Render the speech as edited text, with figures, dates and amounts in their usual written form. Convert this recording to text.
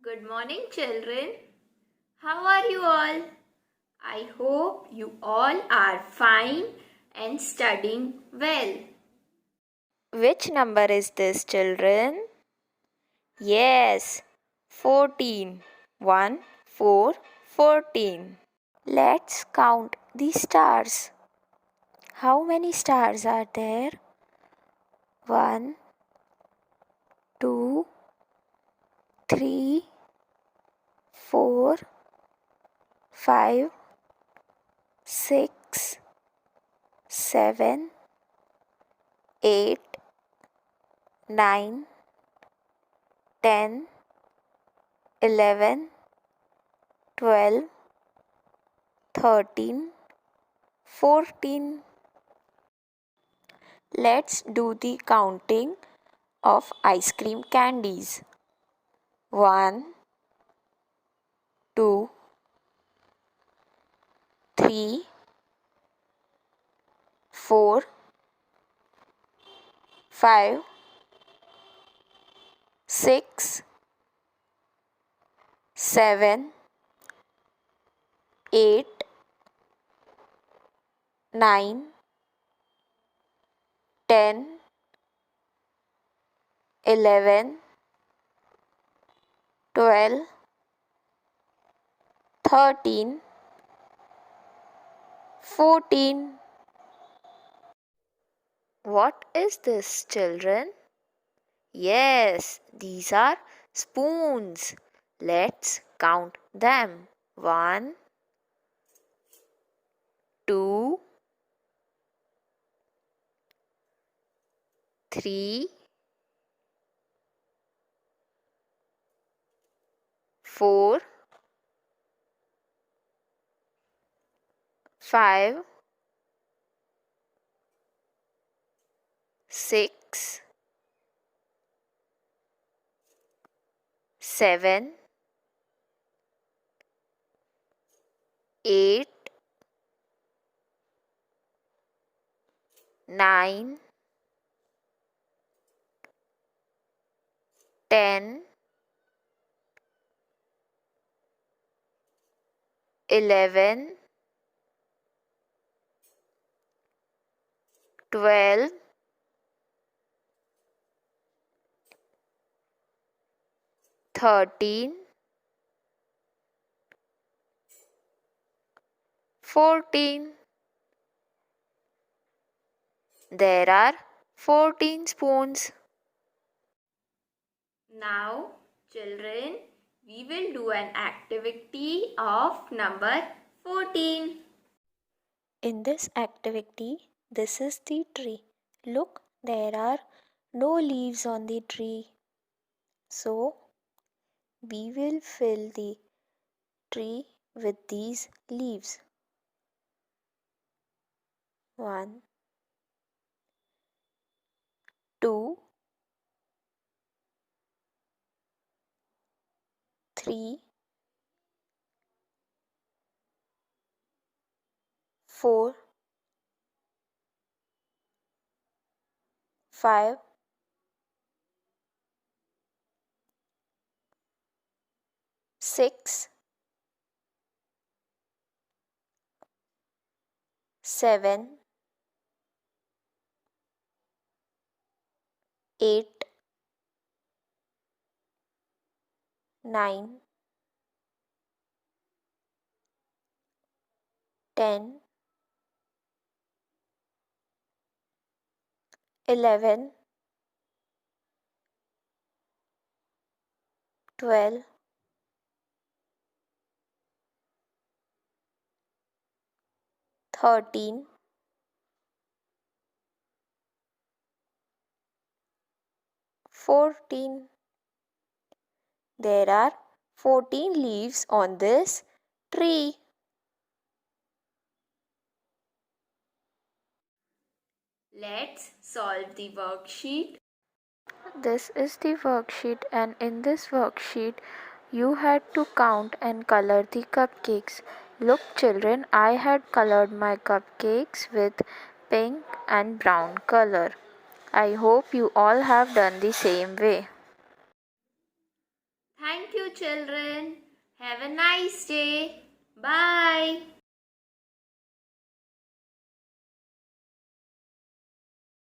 Good morning, children. How are you all? I hope you all are fine and studying well. Which number is this, children? Yes, 14. 1, 4, 14. Let's count the stars. How many stars are there? 1, 2, 3, 4, 5, 6, 7, 8, 9, 10, 11, 12, 13, 14. Let's do the counting of ice cream candies. 1, 2, 3, 4, 5, 6, 7, 8, 9, 10, 11, 12, 13, 14. What is this, children? Yes, these are spoons. Let's count them. 1, 2, 3, 4, 5, 6, 7, 8, 9, 10, 11, 12, 13, 14. There are 14 spoons. Now, children, we will do an activity of number 14. In this activity, this is the tree. Look, there are no leaves on the tree. So, we will fill the tree with these leaves. 1, 2, 3, 4, 5, 6, 7, 8, 9, 10, 11, 12, 13, 14. There are 14 leaves on this tree. Let's solve the worksheet. This is the worksheet, and in this worksheet you had to count and color the cupcakes. Look, children, I had colored my cupcakes with pink and brown color. I hope you all have done the same way. Thank you, children. Have a nice day. Bye.